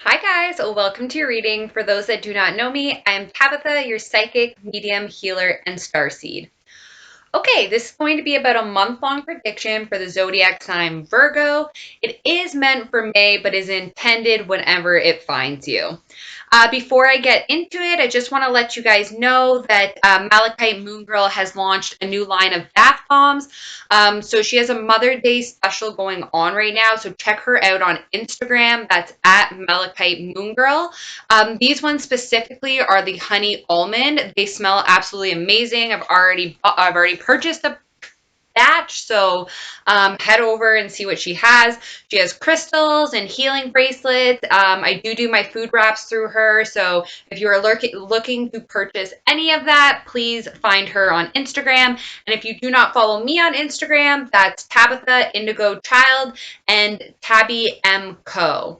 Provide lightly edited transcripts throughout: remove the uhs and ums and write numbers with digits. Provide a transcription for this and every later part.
Hi guys, welcome to your reading. For those that do not know me, I'm Tabitha, your psychic, medium, healer, and starseed. Okay, this is going to be about a month-long prediction for the zodiac sign Virgo. It is meant for May, but is intended whenever it finds you. Before I get into it, I just want to let you guys know that Malachite Moon Girl has launched a new line of bath bombs. So she has a Mother Day special going on right now. So check her out on Instagram. That's at Malachite Moon Girl. These ones specifically are the honey almond. They smell absolutely amazing. I've already purchased a batch. So head over and see what she has. She has crystals and healing bracelets. I do my food wraps through her. So if you are looking to purchase any of that, please find her on Instagram. And if you do not follow me on Instagram, that's Tabitha Indigo Child and Tabby M Co.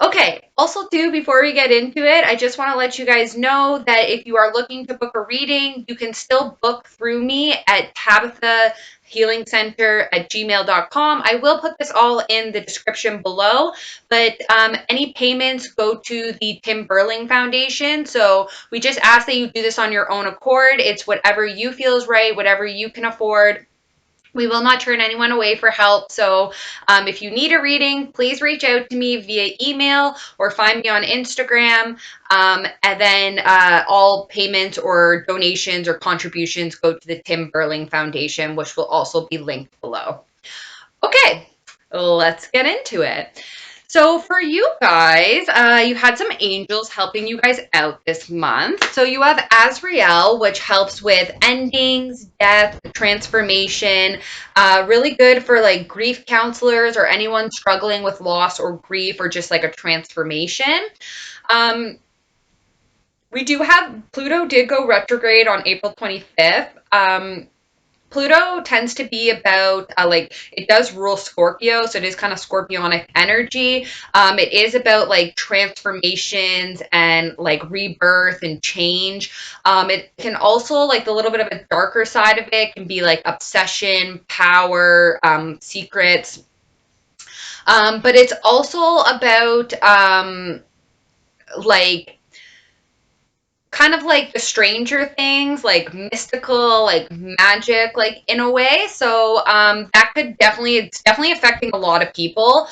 Okay, also too, before we get into it, I just want to let you guys know that if you are looking to book a reading, you can still book through me at tabithahealingcenter@gmail.com. I will put this all in the description below, but any payments go to the Tim Burling Foundation. So we just ask that you do this on your own accord. It's whatever you feel is right, whatever you can afford. We will not turn anyone away for help. So if you need a reading, please reach out to me via email or find me on Instagram. And then all payments or donations or contributions go to the Tim Burling Foundation, which will also be linked below. Okay, let's get into it. So for you guys, you had some angels helping you guys out this month. So you have Azrael, which helps with endings, death, transformation. Really good for like grief counselors or anyone struggling with loss or grief or just like a transformation. Um, we do have Pluto did go retrograde on April 25th. Pluto tends to be about like it does rule Scorpio, so it is kind of scorpionic energy. It is about like transformations and like rebirth and change. It can also like the little bit of a darker side of it can be like obsession, power, secrets. But it's also about like kind of like the stranger things, like mystical, like magic, like in a way. So that could definitely, it's definitely affecting a lot of people.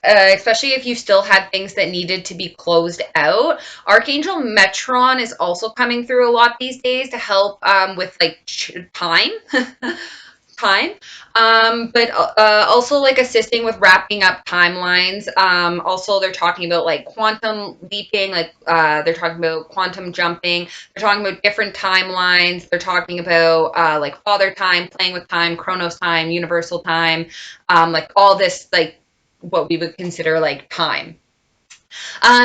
Especially if you still had things that needed to be closed out. Archangel Metron is also coming through a lot these days to help with like time. Time. But also like assisting with wrapping up timelines. Also, they're talking about like quantum leaping, like they're talking about quantum jumping. They're talking about different timelines. They're talking about like father time, playing with time, chronos time, universal time, like all this like what we would consider like time.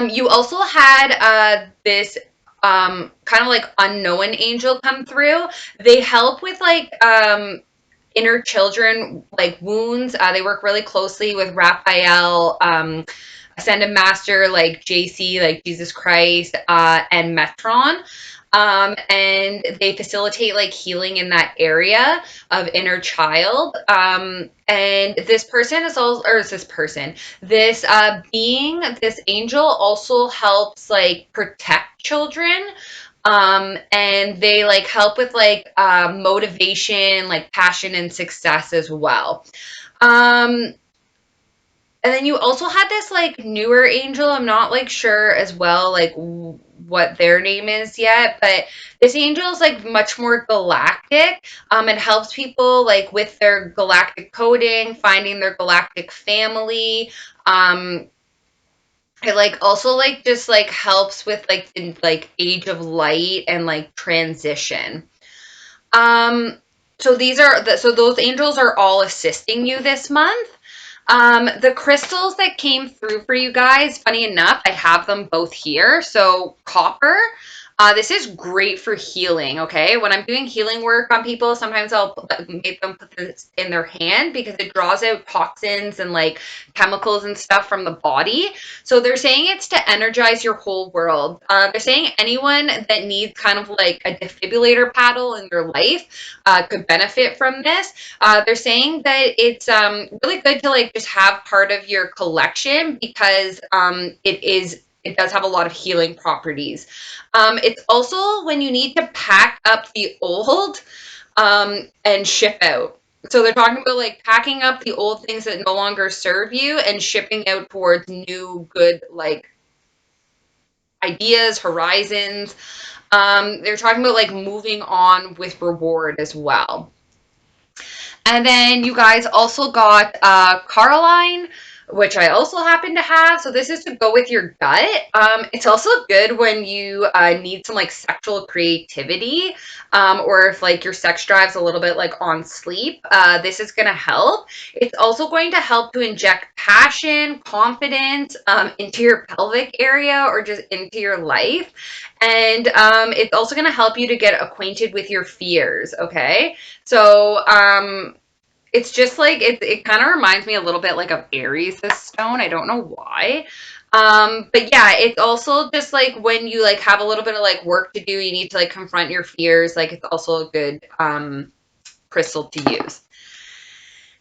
You also had this kind of like unknown angel come through. They help with like inner children like wounds. They work really closely with Raphael, Ascended Master like JC, like Jesus Christ, and Metron. And they facilitate like healing in that area of inner child. And this person is also, or is this person, this being, this angel also helps like protect children. And they like help with like motivation, like passion and success as well. Um, and then you also had this like newer angel. I'm not like sure as well like what their name is yet, but this angel is like much more galactic. It helps people like with their galactic coding, finding their galactic family. Um, it like also like just like helps with like the like age of light and like transition. Um, so those angels are all assisting you this month. The crystals that came through for you guys, funny enough, I have them both here. So copper. This is great for healing, okay? When I'm doing healing work on people, sometimes I'll make them put this in their hand because it draws out toxins and like chemicals and stuff from the body. So they're saying it's to energize your whole world. They're saying anyone that needs kind of like a defibrillator paddle in their life could benefit from this. They're saying that it's really good to like just have part of your collection because it does have a lot of healing properties. It's also when you need to pack up the old and ship out. So they're talking about like packing up the old things that no longer serve you and shipping out towards new good like ideas, horizons. They're talking about like moving on with reward as well. And then you guys also got Caroline, which I also happen to have. So this is to go with your gut. It's also good when you need some like sexual creativity, or if like your sex drive's a little bit like on sleep. This is going to help. It's also going to help to inject passion, confidence into your pelvic area or just into your life. And it's also going to help you to get acquainted with your fears. Okay. So, it's just like it kind of reminds me a little bit like of Aries, this stone. I don't know why. But yeah, it's also just like when you like have a little bit of like work to do, you need to like confront your fears. Like it's also a good crystal to use.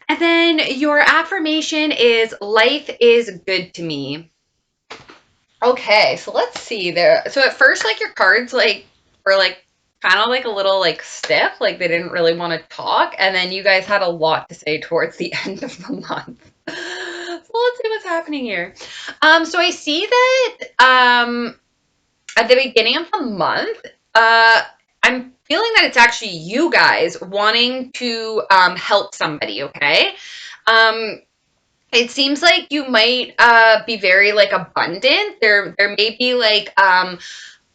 And then your affirmation is life is good to me. Okay, so let's see there. So at first, like your cards, like were like kind of like a little like stiff, like they didn't really want to talk, and then you guys had a lot to say towards the end of the month. So let's see what's happening here. So I see that at the beginning of the month, I'm feeling that it's actually you guys wanting to help somebody. Okay. Um, it seems like you might be very like abundant. There may be like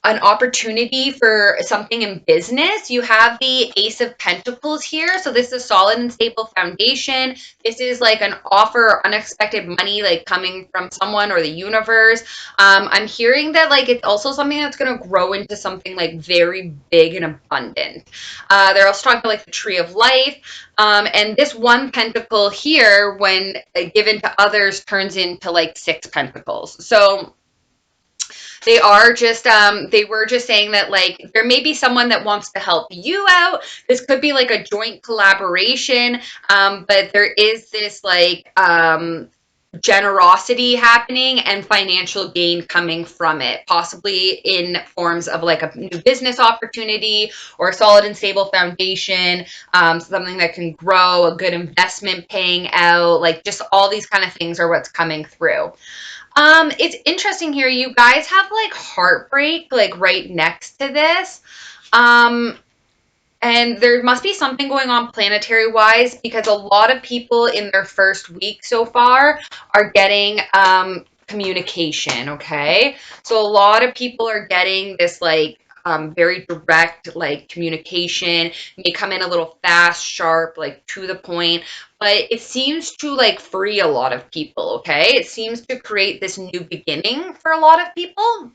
an opportunity for something in business. You have the Ace of Pentacles here. So this is a solid and stable foundation. This is like an offer or unexpected money like coming from someone or the universe. I'm hearing that like it's also something that's going to grow into something like very big and abundant. They're also talking about like the tree of life. And this one pentacle here, when given to others, turns into like six pentacles. So they were just saying that like there may be someone that wants to help you out. This could be like a joint collaboration, but there is this like generosity happening and financial gain coming from it, possibly in forms of like a new business opportunity or a solid and stable foundation, something that can grow, a good investment paying out, like just all these kind of things are what's coming through. It's interesting here. You guys have like heartbreak like right next to this. Um, and there must be something going on planetary wise because a lot of people in their first week so far are getting communication, okay? So a lot of people are getting this like very direct like communication, may come in a little fast, sharp, like to the point, but it seems to like free a lot of people, okay? It seems to create this new beginning for a lot of people.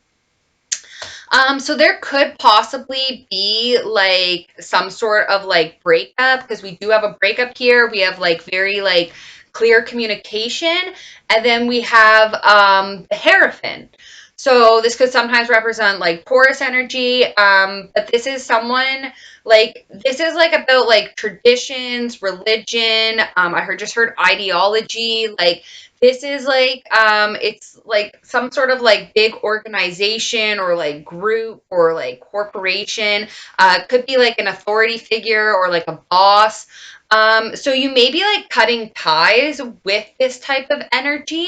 So there could possibly be like some sort of like breakup because we do have a breakup here. We have like very like clear communication, and then we have the Hierophant. So this could sometimes represent like Taurus energy, but this is someone like this is like about like traditions, religion. Just heard ideology, like this is like it's like some sort of like big organization or like group or like corporation. Could be like an authority figure or like a boss. So you may be like cutting ties with this type of energy.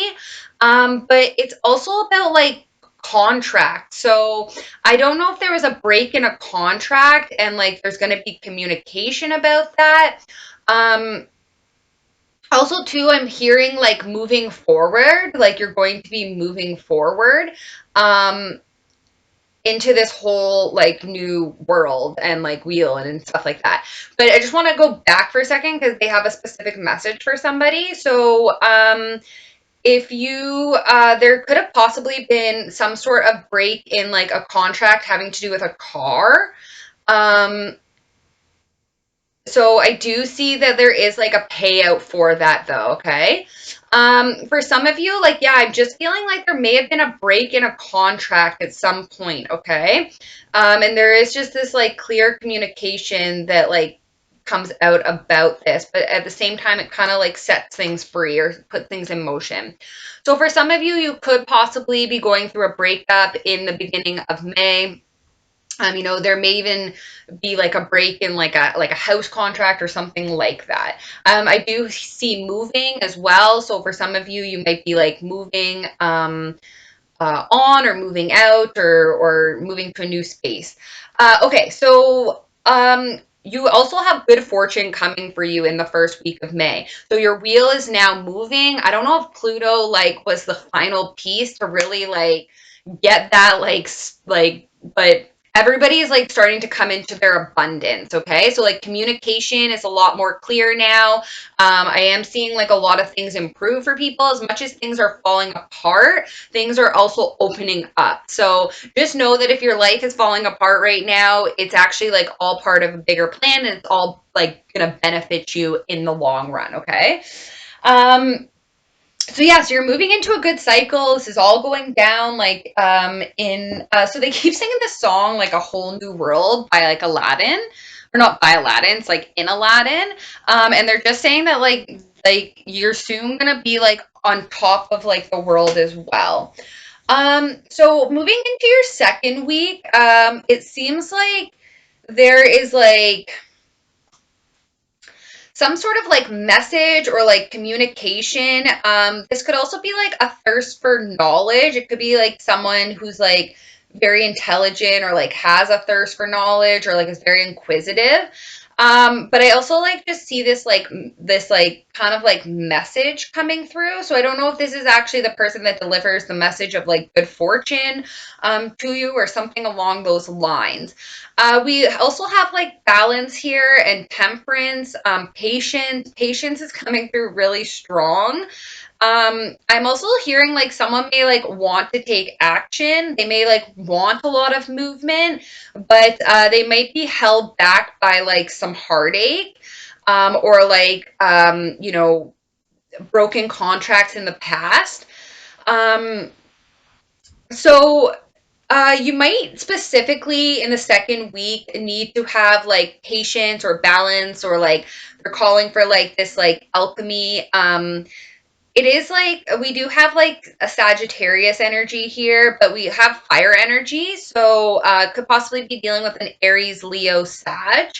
But it's also about like contract. So I don't know if there was a break in a contract and like there's going to be communication about that. Um, Also, too, I'm hearing like moving forward, like you're going to be moving forward um, into this whole like new world and like wheel and stuff like that. But I just want to go back for a second because they have a specific message for somebody. So if you, there could have possibly been some sort of break in like a contract having to do with a car. Um, so I do see that there is like a payout for that though, okay? For some of you, like, yeah, I'm just feeling like there may have been a break in a contract at some point, okay? And there is just this like clear communication that like comes out about this, but at the same time, it kind of like sets things free or put things in motion. So for some of you, you could possibly be going through a breakup in the beginning of May. There may even be like a break in like a house contract or something like that. I do see moving as well. So for some of you, you might be like moving on or moving out or moving to a new space. Okay, so you also have good fortune coming for you in the first week of May. So your wheel is now moving. I don't know if Pluto like was the final piece to really like get that but everybody is like starting to come into their abundance. Okay, so like communication is a lot more clear now. I am seeing like a lot of things improve for people. As much as things are falling apart, things are also opening up. So just know that if your life is falling apart right now, it's actually like all part of a bigger plan, and it's all like gonna benefit you in the long run. Okay. So yeah, so you're moving into a good cycle. This is all going down like in so they keep singing this song like A Whole New World by like Aladdin. Or not by Aladdin, it's like in Aladdin. And they're just saying that like you're soon gonna be like on top of like the world as well. So moving into your second week, it seems like there is like some sort of like message or like communication. This could also be like a thirst for knowledge. It could be like someone who's like very intelligent or like has a thirst for knowledge or like is very inquisitive. But I also like just see this kind of like message coming through. So I don't know if this is actually the person that delivers the message of like good fortune to you or something along those lines. We also have like balance here and temperance, patience. Patience is coming through really strong. I'm also hearing like someone may like want to take action. They may like want a lot of movement, but they might be held back by like some heartache, or broken contracts in the past. Um, so you might specifically in the second week need to have like patience or balance or like they're calling for like this like alchemy. It is like we do have like a Sagittarius energy here, but we have fire energy, so could possibly be dealing with an Aries, Leo, Sag.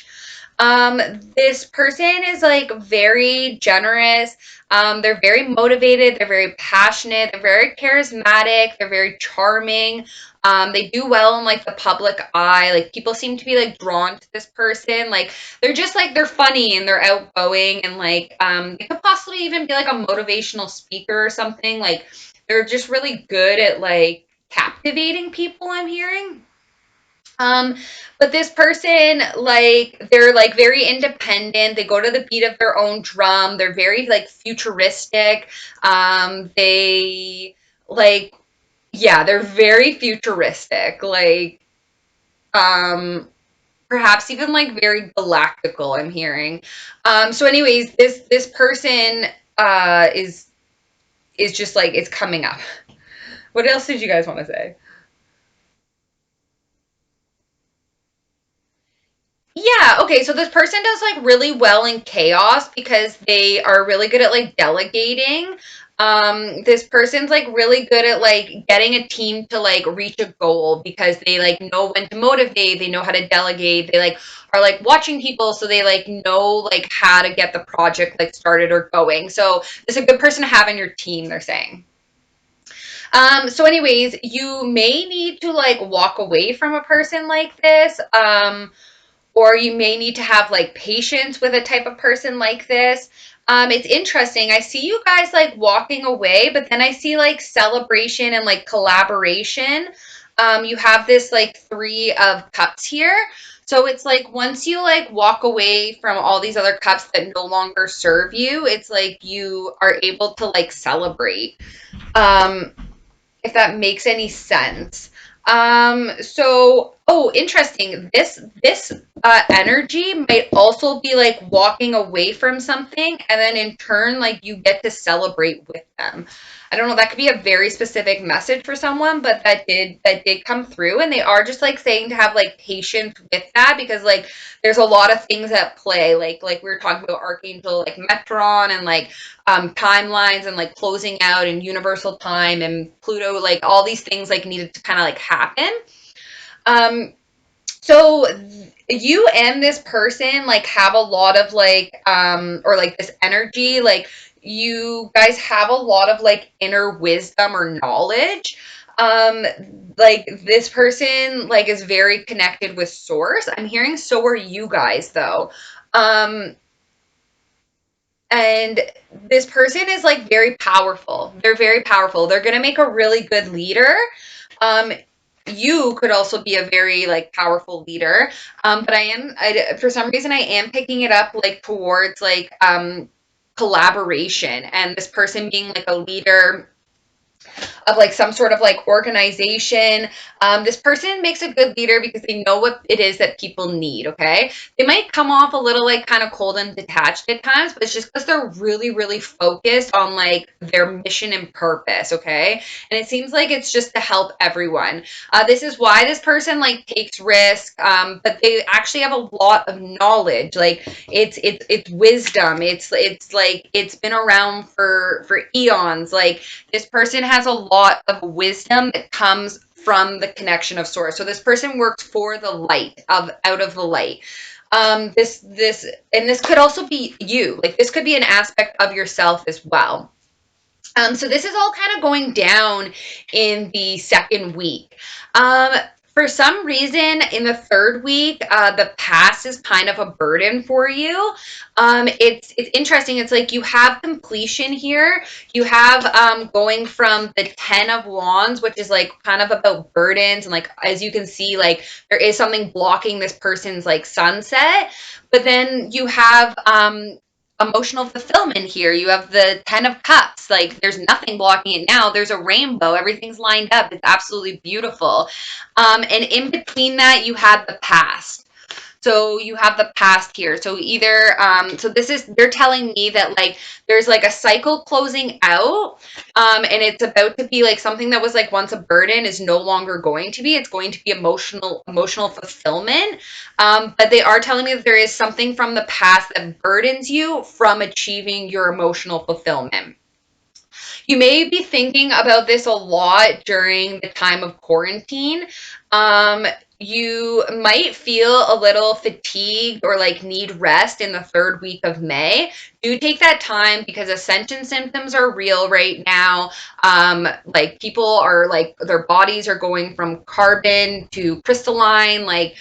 This person is like very generous. They're very motivated. They're very passionate. They're very charismatic. They're very charming. They do well in like the public eye. Like people seem to be like drawn to this person. Like they're just like they're funny and they're outgoing and like they could possibly even be like a motivational speaker or something. Like they're just really good at like captivating people. I'm hearing. Um, but this person, like, they're like very independent. They go to the beat of their own drum. They're very like futuristic. They like, yeah, they're very futuristic. Like, um, perhaps even like very galactical. I'm hearing. So, anyways, this person is just like it's coming up. What else did you guys want to say? Yeah, okay, so this person does like really well in chaos because they are really good at like delegating. This person's like really good at like getting a team to like reach a goal because they like know when to motivate, they know how to delegate, they like are like watching people so they like know like how to get the project like started or going. So it's a good person to have in your team, they're saying. So anyways, you may need to like walk away from a person like this. Or you may need to have like patience with a type of person like this. It's interesting. I see you guys like walking away, but then I see like celebration and like collaboration. You have this like three of cups here. So it's like once you like walk away from all these other cups that no longer serve you, it's like you are able to like celebrate. Um, if that makes any sense. Oh, interesting. This energy might also be like walking away from something, and then in turn, like you get to celebrate with them. I don't know. That could be a very specific message for someone, but that did come through, and they are just like saying to have like patience with that because like there's a lot of things at play. Like we were talking about Archangel like Metron and like timelines and like closing out and universal time and Pluto, like all these things like needed to kind of like happen. Um, so you and this person like have a lot of like or like this energy, like you guys have a lot of like inner wisdom or knowledge. Um, like this person like is very connected with source. I'm hearing so are you guys though. Um, and this person is like very powerful. They're very powerful. They're going to make a really good leader. Um, you could also be a very like powerful leader. But for some reason, I am picking it up like towards like collaboration and this person being like a leader of like some sort of like organization. This person makes a good leader because they know what it is that people need. Okay. They might come off a little like kind of cold and detached at times, but it's just because they're really, really focused on like their mission and purpose. Okay. And it seems like it's just to help everyone. This is why this person like takes risk, but they actually have a lot of knowledge. Like it's wisdom. It's like it's been around for eons. Like this person has a lot of wisdom that comes from the connection of source. So this person works for the light of out of the light. This could also be you. Like this could be an aspect of yourself as well. So this is all kind of going down in the second week. Um, for some reason, in the third week, the past is kind of a burden for you. It's interesting. It's like you have completion here. You have going from the Ten of Wands, which is like kind of about burdens, and like as you can see, like there is something blocking this person's like sunset. But then you have emotional fulfillment here. You have the Ten of Cups. Like there's nothing blocking it now. There's a rainbow. Everything's lined up. It's absolutely beautiful. And in between that, you had the past. So you have the past here. So either, so this is, they're telling me that like there's like a cycle closing out, and it's about to be like something that was like once a burden is no longer going to be. It's going to be emotional fulfillment. But they are telling me that there is something from the past that burdens you from achieving your emotional fulfillment. You may be thinking about this a lot during the time of quarantine. Um, you might feel a little fatigued or like need rest in the third week of May. Do take that time because ascension symptoms are real right now. Like people are like their bodies are going from carbon to crystalline, like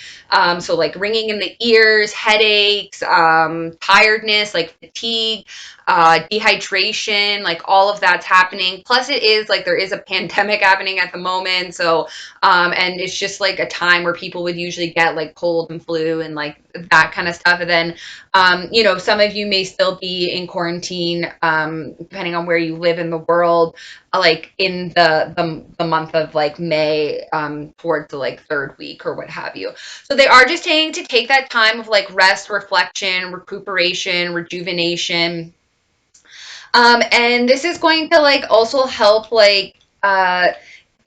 so like ringing in the ears, headaches, tiredness, like fatigue, dehydration, like all of that's happening. Plus, it is like there is a pandemic happening at the moment. So, and it's just like a time where people would usually get like cold and flu and like that kind of stuff. And then, some of you may still be in quarantine, depending on where you live in the world, like in the month of like May, towards the like third week or what have you. So they are just saying to take that time of like rest, reflection, recuperation, rejuvenation. And this is going to like also help like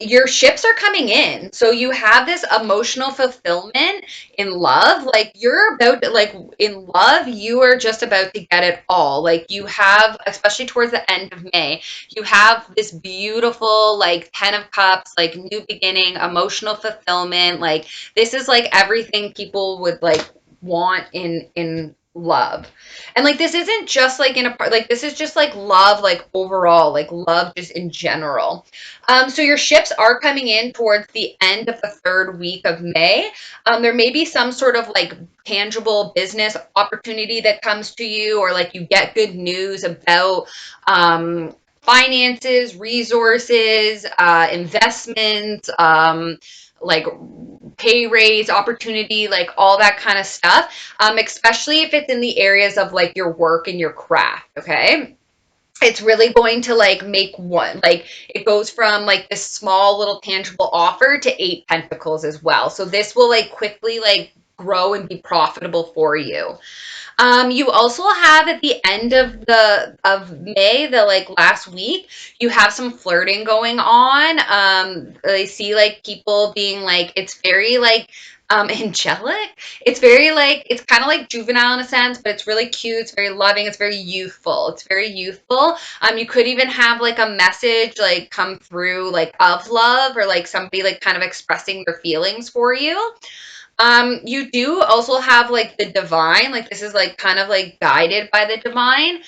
your ships are coming in. So you have this emotional fulfillment in love. Like you're about to, like in love, you are just about to get it all. Like you have, especially towards the end of May, you have this beautiful like 10 of cups, like new beginning, emotional fulfillment. Like this is like everything people would like want in love. And like this isn't just like in a part, like this is just like love, like overall, like love just in general. So your ships are coming in towards the end of the third week of May. There may be some sort of like tangible business opportunity that comes to you, or like you get good news about finances, resources, investments, like pay raise, opportunity, like all that kind of stuff, especially if it's in the areas of like your work and your craft, okay? It's really going to like make one, like it goes from like this small little tangible offer to 8 pentacles as well. So this will like quickly like grow and be profitable for you. You also have at the end of the of May, the like last week, you have some flirting going on. I see like people being like, it's very like angelic. It's very like it's kind of like juvenile in a sense, but it's really cute. It's very loving. It's very youthful. It's very youthful. You could even have like a message like come through like of love or like somebody like kind of expressing their feelings for you. You do also have like the divine, like this is like kind of like guided by the divine.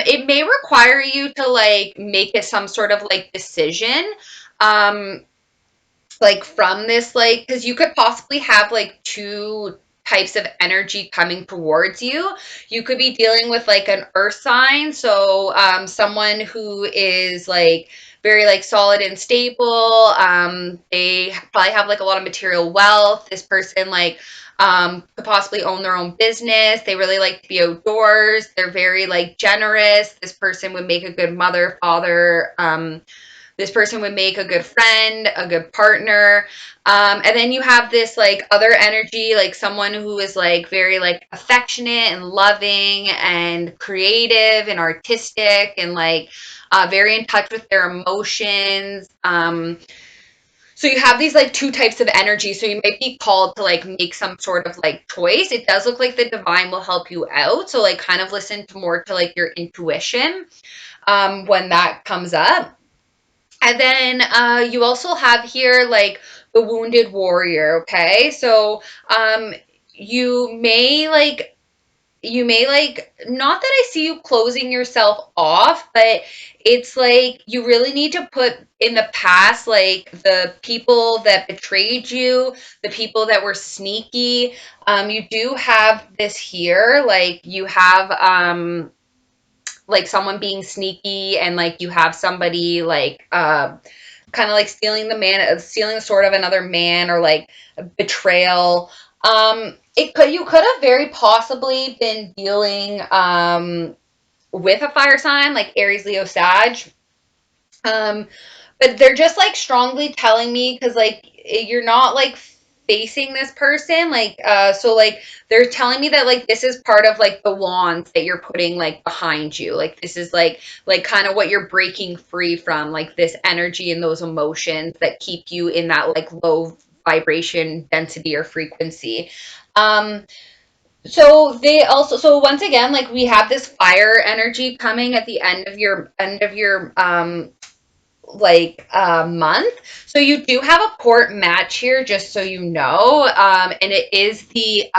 It may require you to like make it some sort of like decision. Um, like from this like because you could possibly have like two types of energy coming towards you. You could be dealing with like an earth sign, so someone who is like very like solid and stable. They probably have like a lot of material wealth. This person like could possibly own their own business. They really like to be outdoors. They're very like generous. This person would make a good mother, father. This person would make a good friend, a good partner. And then you have this like other energy, like someone who is like very like affectionate and loving and creative and artistic and like very in touch with their emotions. So you have these like two types of energy. So you might be called to like make some sort of like choice. It does look like the divine will help you out. So like kind of listen to more to like your intuition when that comes up. And then you also have here like the wounded warrior, okay? So um you may like not that I see you closing yourself off, but it's like you really need to put in the past like the people that betrayed you, the people that were sneaky. You do have this here, like you have like someone being sneaky and like you have somebody like kind of like stealing the man, stealing sort of another man or like a betrayal. It could you could have very possibly been dealing with a fire sign like Aries, Leo, Sag. Um, but they're just like strongly telling me because like you're not like facing this person like so like they're telling me that like this is part of like the wands that you're putting like behind you, like this is like kind of what you're breaking free from, like this energy and those emotions that keep you in that like low vibration density or frequency. So they also, so once again, like we have this fire energy coming at the end of your like month. So you do have a court match here, just so you know. And it is the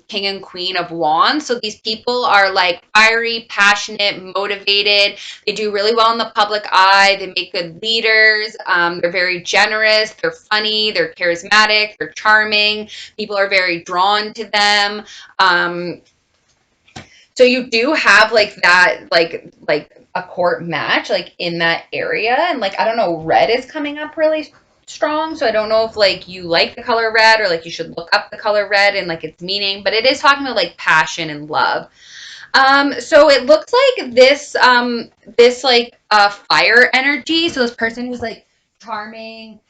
King and Queen of Wands. So these people are like fiery, passionate, motivated. They do really well in the public eye. They make good leaders. They're very generous. They're funny. They're charismatic. They're charming. People are very drawn to them. Um, so you do have like that, like a court match, like in that area, and like I don't know, red is coming up really strong. So I don't know if like you like the color red or like you should look up the color red and like its meaning. But it is talking about like passion and love. So it looks like this like fire energy. So this person who's like charming,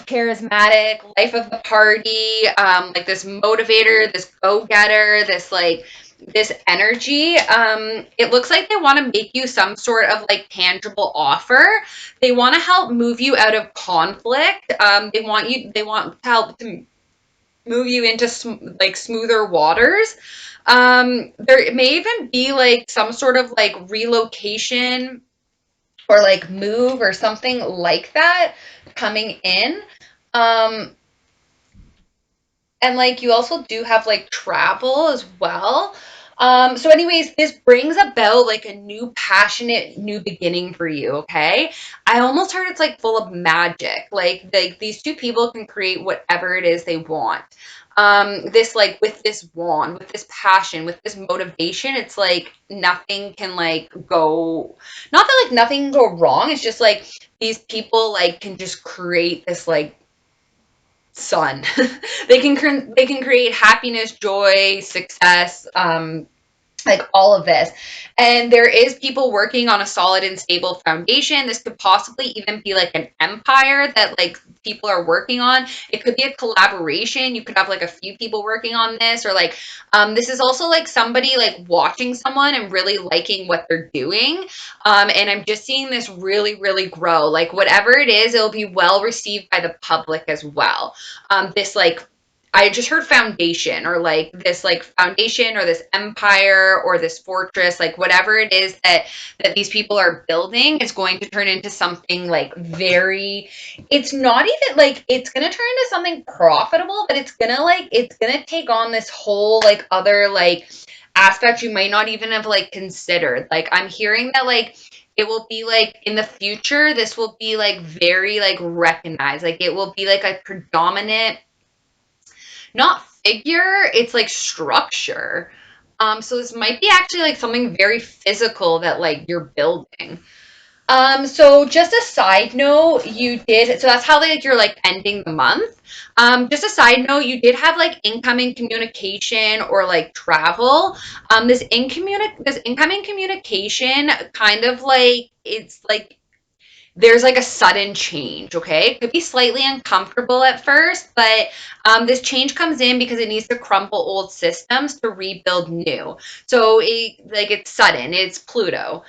charismatic, life of the party, like this motivator, this go-getter, this like this energy. It looks like they want to make you some sort of like tangible offer. They want to help move you out of conflict. They want to help to move you into like smoother waters. There may even be like some sort of like relocation or like move or something like that coming in. Um, and like you also do have like travel as well. So anyways, this brings about like a new passionate new beginning for you, okay? I almost heard it's like full of magic. Like these two people can create whatever it is they want. This like with this wand, with this passion, with this motivation, it's like nothing can like go, not that like nothing can go wrong. It's just like these people like can just create this like sun. They can create happiness, joy, success, like all of this. And there is people working on a solid and stable foundation. This could possibly even be like an empire that like people are working on. It could be a collaboration. You could have like a few people working on this, or like this is also like somebody like watching someone and really liking what they're doing. And I'm just seeing this really, really grow. Like whatever it is, it'll be well received by the public as well. This like I just heard foundation, or like this like foundation, or this empire, or this fortress, like whatever it is that these people are building is going to turn into something like very, it's not even like it's going to turn into something profitable, but it's going to take on this whole like other like aspect you might not even have like considered. Like I'm hearing that like it will be like in the future, this will be like very like recognized. Like it will be like a predominant, not figure, it's like structure. So this might be actually like something very physical that like you're building. So just a side note, you did, so that's how like you're like ending the month. Just a side note, you did have like incoming communication or like travel. This incoming communication kind of like, it's like there's like a sudden change, okay? It could be slightly uncomfortable at first, but this change comes in because it needs to crumple old systems to rebuild new. So it's sudden, it's Pluto.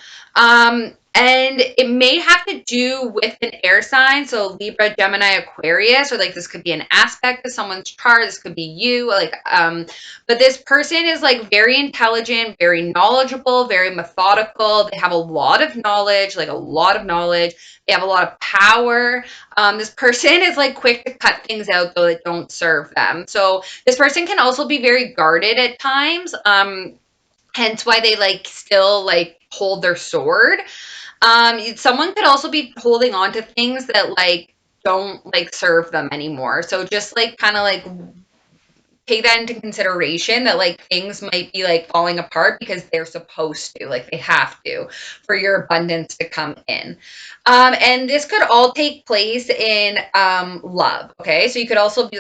And it may have to do with an air sign, so Libra, Gemini, Aquarius, or like this could be an aspect of someone's chart, this could be you, but this person is like very intelligent, very knowledgeable, very methodical. They have a lot of knowledge, like a lot of knowledge. They have a lot of power. This person is like quick to cut things out though that don't serve them. So this person can also be very guarded at times. Hence why they like still like hold their sword. Someone could also be holding on to things that like don't like serve them anymore. So just like kind of like take that into consideration, that like things might be like falling apart because they're supposed to, like they have to, for your abundance to come in. And this could all take place in love. Okay, so you could also be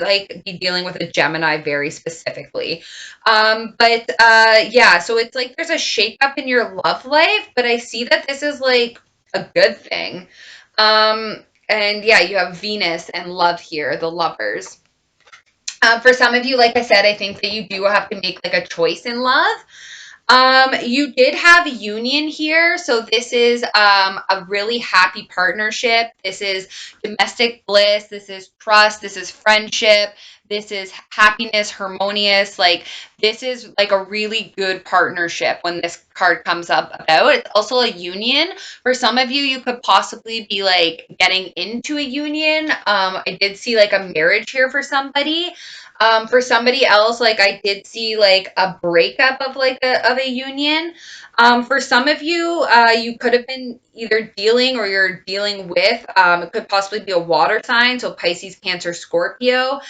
dealing with a Gemini very specifically. But yeah, so it's like there's a shakeup in your love life, but I see that this is like a good thing. And yeah, you have Venus and love here, the lovers. For some of you, like I said, I think that you do have to make like a choice in love. You did have union here, so this is a really happy partnership. This is domestic bliss. This is trust. This is friendship. This is happiness, harmonious. Like this is like a really good partnership when this card comes up about. It's also a union. For some of you, you could possibly be like getting into a union. I did see like a marriage here for somebody. For somebody else, like I did see like a breakup of like a union. For some of you, you could have been either dealing or you're dealing with. It could possibly be a water sign, so Pisces, Cancer, Scorpio.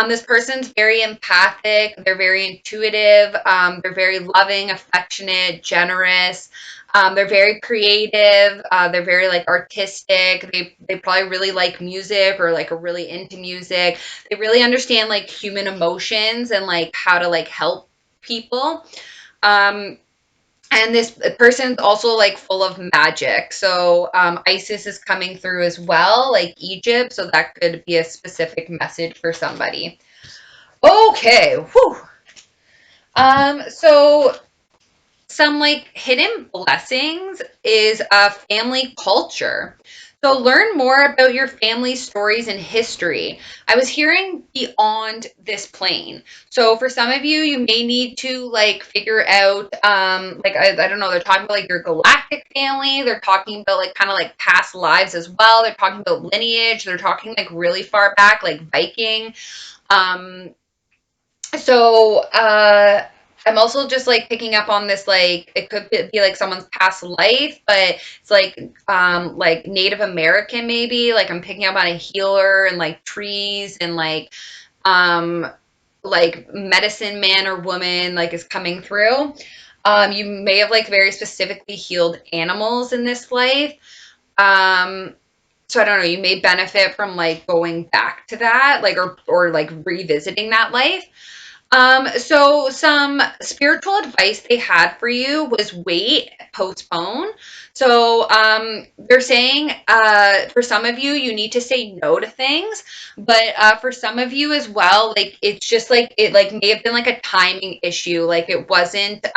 This person's very empathic. They're very intuitive. They're very loving, affectionate, generous. They're very creative. They're very like artistic. They probably really like music, or like are really into music. They really understand like human emotions and like how to like help people. Um, and this person's also like full of magic. So Isis is coming through as well, like Egypt. So that could be a specific message for somebody. Okay. Whew. So some like hidden blessings is a family culture. So learn more about your family stories and history. I was hearing beyond this plane. So for some of you, you may need to like figure out, I don't know, they're talking about like your galactic family. They're talking about like kind of like past lives as well. They're talking about lineage. They're talking like really far back, like Viking. Um, so I'm also just like picking up on this, like it could be like someone's past life, but it's like Native American maybe. Like I'm picking up on a healer and like trees and um like medicine man or woman like is coming through. You may have like very specifically healed animals in this life. Um So I don't know, you may benefit from like going back to that, like or like revisiting that life. So some spiritual advice they had for you was wait, postpone. So they're saying for some of you, you need to say no to things, but for some of you as well, like it's just like it like may have been like a timing issue, like it wasn't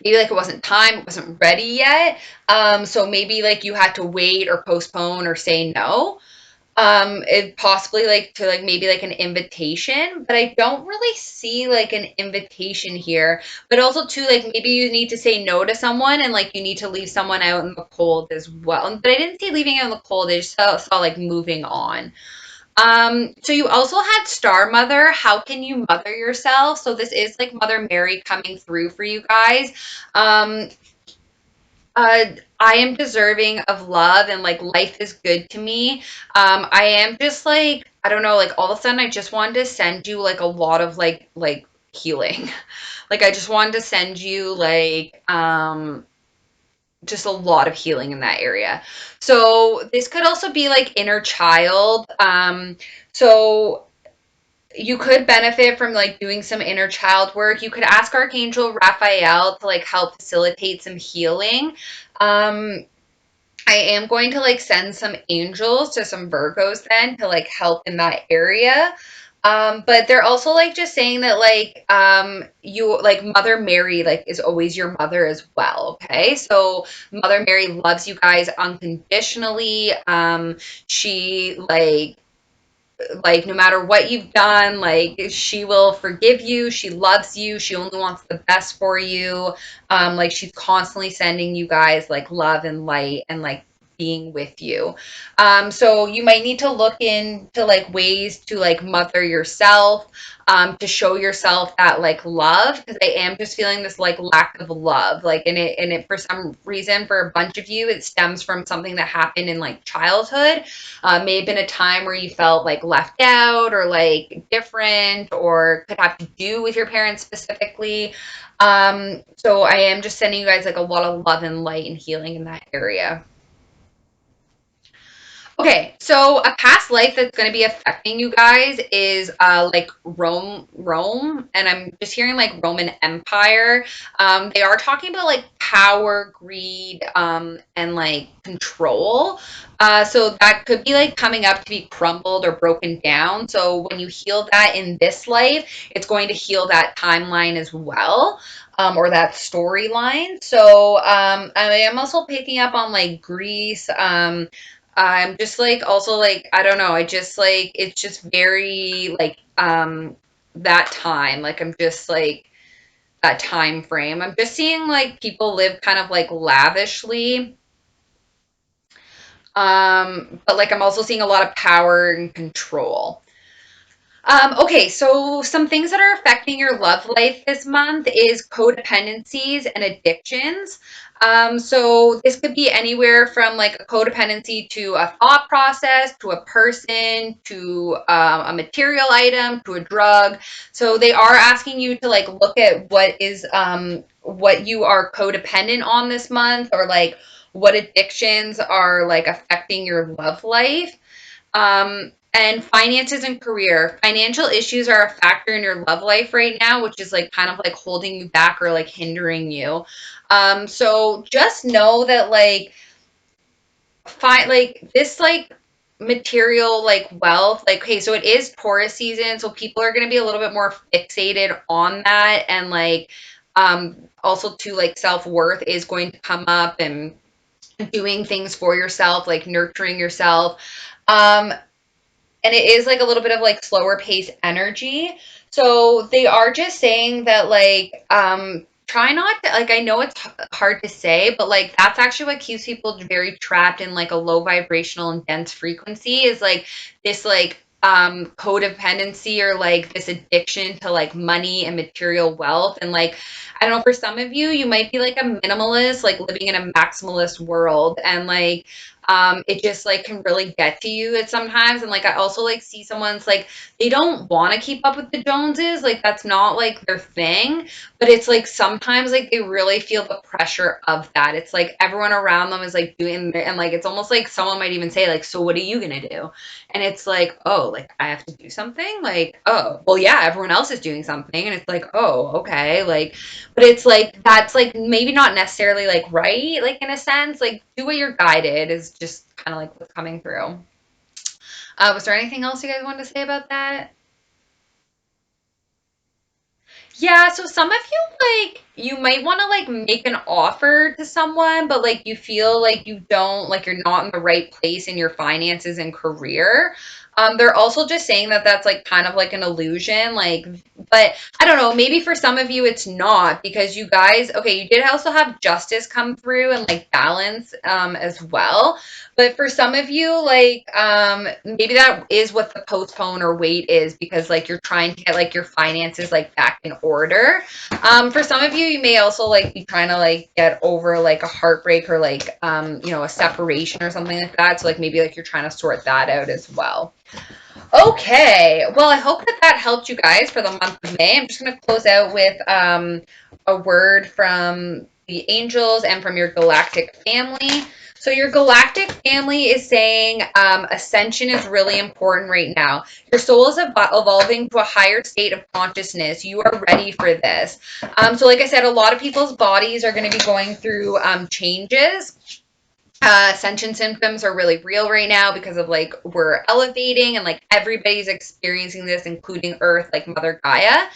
maybe like it wasn't time, it wasn't ready yet. So maybe like you had to wait or postpone or say no. It possibly like to like maybe like an invitation, but I don't really see like an invitation here. But also too, like maybe you need to say no to someone and like you need to leave someone out in the cold as well. But I didn't see leaving out in the cold. I just saw like moving on. So you also had Star Mother. How can you mother yourself? So this is like Mother Mary coming through for you guys. Um, uh, I am deserving of love and like life is good to me. I am just like, I don't know, like all of a sudden I just wanted to send you like a lot of like healing. Like I just wanted to send you like just a lot of healing in that area. So this could also be like inner child. So you could benefit from like doing some inner child work. You could ask Archangel Raphael to like help facilitate some healing. Um, I am going to like send some angels to some Virgos then to like help in that area. But they're also like just saying that like you like Mother Mary like is always your mother as well. Okay. So Mother Mary loves you guys unconditionally. She like no matter what you've done, like she will forgive you, she loves you, she only wants the best for you. Like she's constantly sending you guys like love and light and like being with you. So you might need to look into like ways to like mother yourself, to show yourself that like love, because I am just feeling this like lack of love, like and it for some reason for a bunch of you it stems from something that happened in like childhood. May have been a time where you felt like left out or like different or could have to do with your parents specifically. So I am just sending you guys like a lot of love and light and healing in that area. Okay, so a past life that's going to be affecting you guys is like Rome, and I'm just hearing like Roman Empire. They are talking about like power, greed, and like control. So that could be like coming up to be crumbled or broken down. So when you heal that in this life, it's going to heal that timeline as well. Or that storyline. So I am also picking up on like Greece. I'm just like also like I don't know, I just like it's just very like that time. Like I'm just like that time frame. I'm just seeing like people live kind of like lavishly. But like I'm also seeing a lot of power and control. Okay, so some things that are affecting your love life this month is codependencies and addictions. So this could be anywhere from like a codependency to a thought process, to a person, to a material item, to a drug. So they are asking you to like look at what you are codependent on this month, or like what addictions are like affecting your love life. And finances and career. Financial issues are a factor in your love life right now, which is like kind of like holding you back or like hindering you. So just know that like like this like material like wealth, like okay, so it is Taurus season, so people are gonna be a little bit more fixated on that, and like also too like self-worth is going to come up, and doing things for yourself, like nurturing yourself. Um, and it is like a little bit of like slower pace energy. So they are just saying that like try not to, like I know it's hard to say, but like that's actually what keeps people very trapped in like a low vibrational and dense frequency, is like this like codependency or like this addiction to like money and material wealth. And like I don't know, for some of you you might be like a minimalist, like living in a maximalist world, and like It just like can really get to you at sometimes. And like I also like see someone's like they don't want to keep up with the Joneses, like that's not like their thing, but it's like sometimes like they really feel the pressure of that. It's like everyone around them is like doing, and like it's almost like someone might even say like, so what are you gonna do? And it's like, oh, like I have to do something, like, oh well, yeah, everyone else is doing something, and it's like, oh, okay, like, but it's like that's like maybe not necessarily like right, like in a sense, like do what you're guided is just kind of like what's coming through. Was there anything else you guys wanted to say about that? Yeah, so some of you like you might want to like make an offer to someone, but like you feel like you don't like you're not in the right place in your finances and career. They're also just saying that that's like kind of like an illusion, like, but I don't know, maybe for some of you it's not because you guys, okay, you did also have justice come through and like balance as well. But for some of you, like, maybe that is what the postpone or wait is because, like, you're trying to get, like, your finances, like, back in order. For some of you, you may also, like, be trying to, like, get over, like, a heartbreak or, like, a separation or something like that. So, like, maybe, like, you're trying to sort that out as well. Okay. Well, I hope that that helped you guys for the month of May. I'm just going to close out with a word from the angels and from your galactic family. So, your galactic family is saying ascension is really important right now. Your soul is evolving to a higher state of consciousness. You are ready for this. So, like I said, a lot of people's bodies are going to be going through changes. Ascension symptoms are really real right now because of like we're elevating and like everybody's experiencing this, including Earth, like Mother Gaia.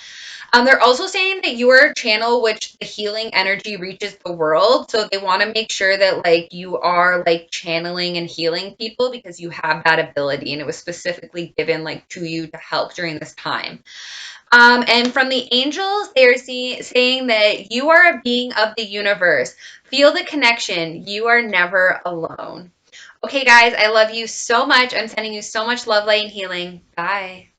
They're also saying that you are a channel which the healing energy reaches the world. So they want to make sure that like you are like channeling and healing people because you have that ability and it was specifically given like to you to help during this time. And from the angels, they're saying that you are a being of the universe. Feel the connection. You are never alone. Okay, guys, I love you so much. I'm sending you so much love, light, and healing. Bye.